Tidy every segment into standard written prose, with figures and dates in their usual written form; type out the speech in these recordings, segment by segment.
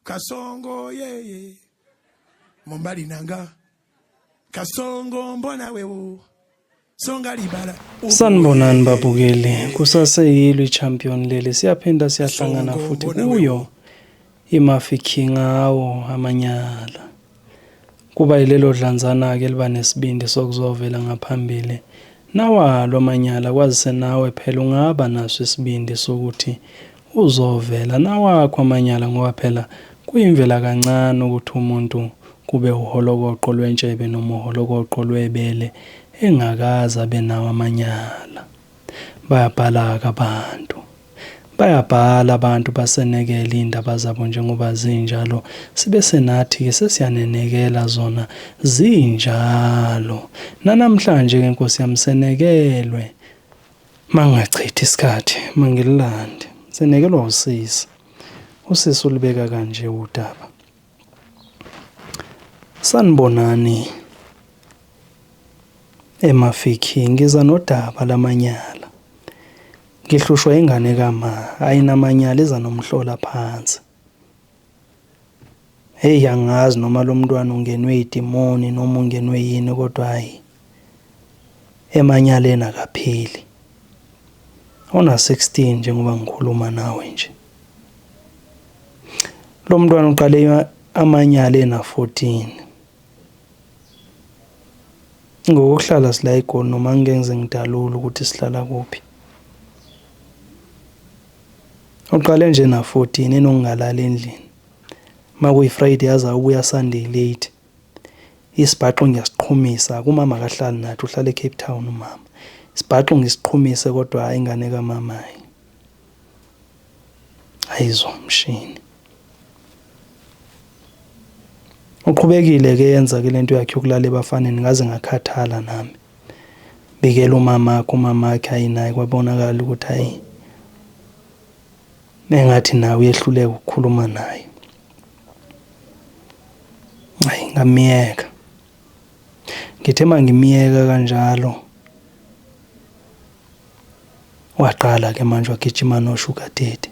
Kasongo ye Mombali nanga Kasongo mbona wewo Songa libala Sanibonani babukeli kusaseyilo iChampion leli siyaphinda siyahlangana futhi kuyo iMafikeng awo amanyala kuba yilelo dlanzana ke liba nesibindi sokuzovela ngaphambili nawalo amanyala kwazise nawe phela ungaba naso isibindi sokuthi uzovela nawakho amanyala ngoba phela kuyimvela kancane ukuthi umuntu kube uholokoqo lwentshebe noma uholokoqo lwebele engakaza benawo amanyala bayabhala abantu basenekela indaba zabo njengoba zinjalo sibe senathi ke sesiyanenekela zona zinjalo namhlanje ke Nkosi yamsenekelwe mangachithi isikhathi mangilande senekelwa usisi ulibeka kanje udaba. Sanibonani eMafikeng ngiza nodaba lamanyala ngihlushwa ingane kama ayinamanyala iza nomhlola phansi. Hey angazi noma lo mntwana ungenwe idimoni noma ungenwe yini kodwa hayi emanyaleni akapheli ona 16 njengoba ngikhuluma nawe nje. Lo mntwana uqale amanyala ena 14 ngokuhlala sila eGoli noma ngenze ngidalula ukuthi sihlala kuphi. Uqale nje na 14 enongalala endlini makuyi Friday yaza ubuya Sunday late isibhaqo ngiyasiqhumisa kumama akahlali nathi uhlala eCape Town umama isibhaqo ngisiqhumise kodwa ingane kaMama ayizwa umshini uqhubekile ke yenza ke lento yakhe yokulala ebafaneni ngaze ngakhathala nami bikela umama akhe ayinaye kwabonakala ukuthi hayi engathi nawe uyehluleka ukukhuluma naye. Hayi ngamiyeka ngithe mangimiyeka kanjalo waqala ke manje wagijima noSugar Daddy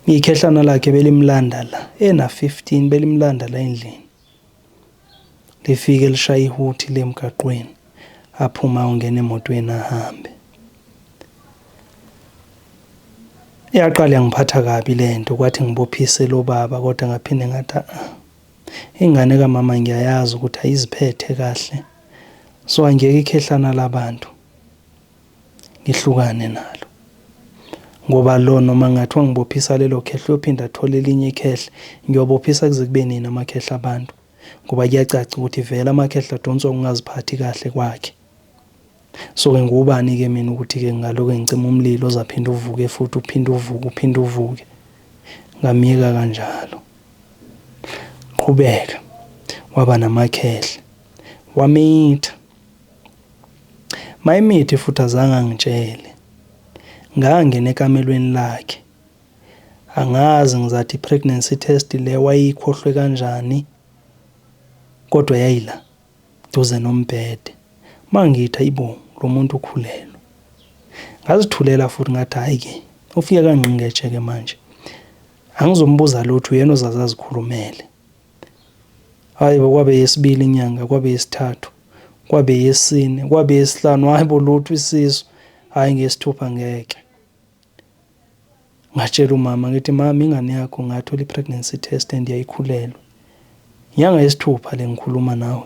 ikhehlana lakhe belimlanda la ena 15 belimlanda la endlini lifike lishaya ihuthi lemgaqweni aphuma ungena emotweni ahambe. Yaqala ngiphatha kabi lento kwathi ngibophise lo baba kodwa ngaphinde ngathi ingane kaMama ngiyayazi ukuthi ayiziphethe kahle so angeke ikhehlana labantu ngihlukane nalo ngoba lo noma ngathiwa ngibophisa lelo khehla uyophinda athola elinye ikhehle ngiyobophisa kuze kube nini amakhehla abantu ngoba kuyacaca ukuthi vele amakhehla adonswa ungaziphathi kahle kwakhe. So ke ngubani ke mina ukuthi ke ngaloku ngicima umlilo ozaphinda uvuke futhi uphinde uvuke ngamiyeka kanjalo qhubeka waba namakhehla wamitha mayimithi futhi azange ngitshele ngangena ekamelweni lakhe angazi ngizathi pregnancy test le wayikhohlwe kanjani kodwa yayila duze nombhede mangithi ayibo lo muntu ukhulelwe ngazithulela futhi ngathi hayi ke ufike kangqingeje ke manje angizombuza lutho yena ozazikhulumele. Hayi kwabe yesibili inyanga kwabe yesithathu kwabe yesine kwabe yesihlanu hayibo lutho isizo hayi ngesithupha ngeke. Ngatshela umama ngithi mama ingane yakho ngathola ipregnancy test ndiyayikhulelwa inyanga yesithupha le ngikhuluma nawe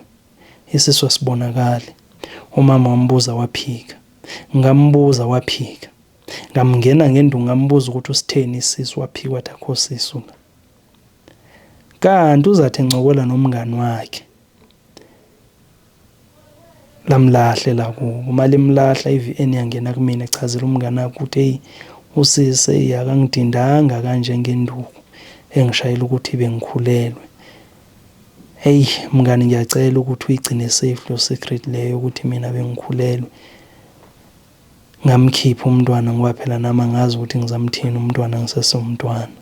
isiso sibonakala. Umama wambuza waphika ngambuza waphika ngamngena ngendungu ngambuza ukuthi usitheni isisu waphika wathi akho sisu kanti uzathi encokola nomngani wakhe lamlahle la kuba limlahla iVN yangena kumina echazela umngani wakhe ukuthi hey usise yakangidindanga kanje ngenduku engishayela ukuthi bengikhulelwe. Hey mngani ngiyacela ukuthi uyigcine safe lo secret leyo ukuthi mina bengikhulelwe ngamkhipha umntwana ngoba phela nami angazi ukuthi ngizamthini umntwana ngisesomntwana.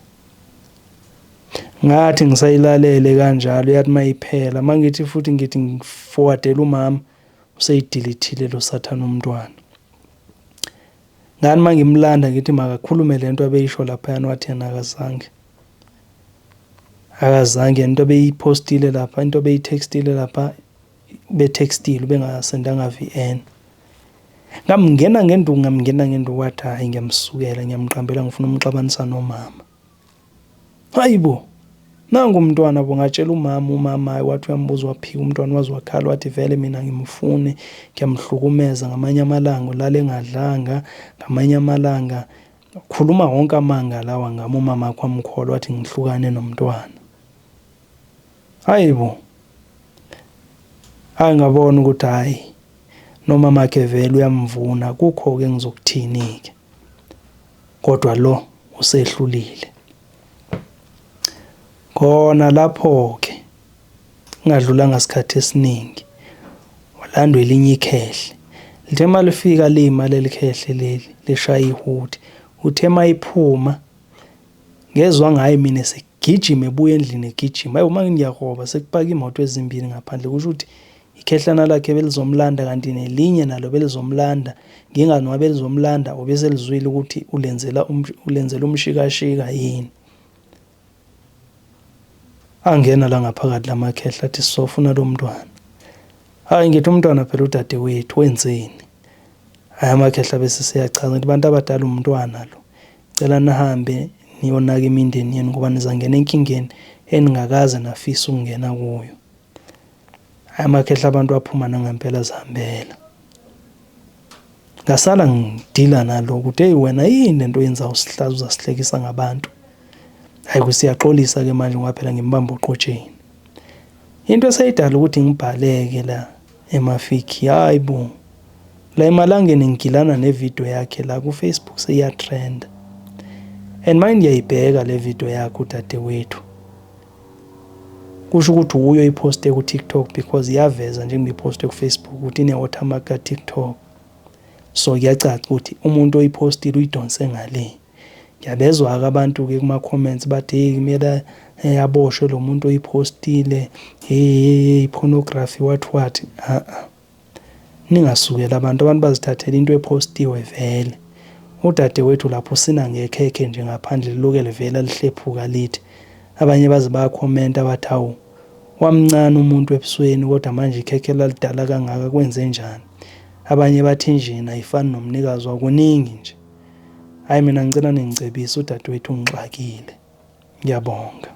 Ngathi ngisayilalele kanjalo yathi mayiphela mangithi futhi ngithi ngiforwardela umama useyidelethile lo sathana umntwana. Ngani mangimlanda ngithi makakhulume lento abeyisho lapha yana wathi yena akazange akazange into beyipostile lapha, into beyitextile lapha betextile bengasendanga VN. Ngamngena ngenduku wathi hayi ngiyamsukela, ngiyamqambela, ngifuna umxabanisa nomama. Hayibo, nangu umntwana bongatshela umama wathi uyambuza waphika umntwana wazi wakhala wathi vele mina ngimfune, ngiyamhlukumeza ngamanye amalanga ulale engadlanga, ngamanye amalanga khuluma wonke amanga lawa ngami. Umama wakhe wamkholwa wathi ngihlukane nomntwana. Hayibo, angabona ukuthi hayi nomama wakhe vele uyamvuna, kukho-ke engizokuthini-ke, kodwa lo usehlulile. Khona lapho-ke kungadlulanga isikhathi esiningi walandwa elinye ikhehle. Lithe malifika lima leli khehle leli lishaya ihuthi, uthe mayiphuma ngezwa ngaye mina segijima ebuya endlini egijima. Hayi uma ngiyahoba sekupaka imoto ezimbili ngaphandle, kusho ukuthi ikhehlana lakhe belizomlanda kanti nelinye nalo belizomlanda. Ngingani wabe lizomlanda obese lizwile ukuthi ulenzela umshikashika yini. Angena la ngaphakathi lamakhehla athi sofuna lo mntwana. Hayi ngithi umntwana phela udadewethu wenzeni? Hayi amakhehla bese siyachaza ukuthi abantu abadala umntwana lo, cela nihambe niyonaka imindeni yenu ngoba nizangena enkingeni eningakaze nafisa ukungena kuyo. Hayi amakhehla abantu aphuma nangempela zihambela. Ngasala ngidila nalo ukuthi hey wena yini lento yenza usihlaza uzasihlekisa ngabantu. Hayi kusiyaxolisa-ke manje ngoba phela ngimbamba uqotsheni. Into esayidala ukuthi ngibhaleke la emafiki, hayi bo, la emalangeni ngigilana nevideo yakhe la ku-Facebook seyiyatrenda. And manje ngiyayibheka le video yakhe udadewethu, kusho ukuthi uyo iposte ku-TikTok because iyaveza njengoyiposte ku-Facebook ukuthi ine-watermark ka-TikTok. So kuyacaca ukuthi umuntu oyipostile uyidonse ngale. Ngiyabezwa-ke abantu-ke kuma-comments bathi hey kumele aboshwe lo muntu oyipostile, hey pornography what. Ningasukela abantu bazithathela into epostiwe vele. Udadewethu lapho sina ngekhekhe nje ngaphandle liloke livela lihlephuka lithi. Abanye baze bayakhomenta bathi hawu wamncane umuntu ebusweni kodwa manje ikhekhe lalidala kangaka kwenze njani. Abanye bathi njena ayifani nomnikazi wakuningi nje. Hayi mina ngicela ningicebise udadewethu ungixakile. Ngiyabonga.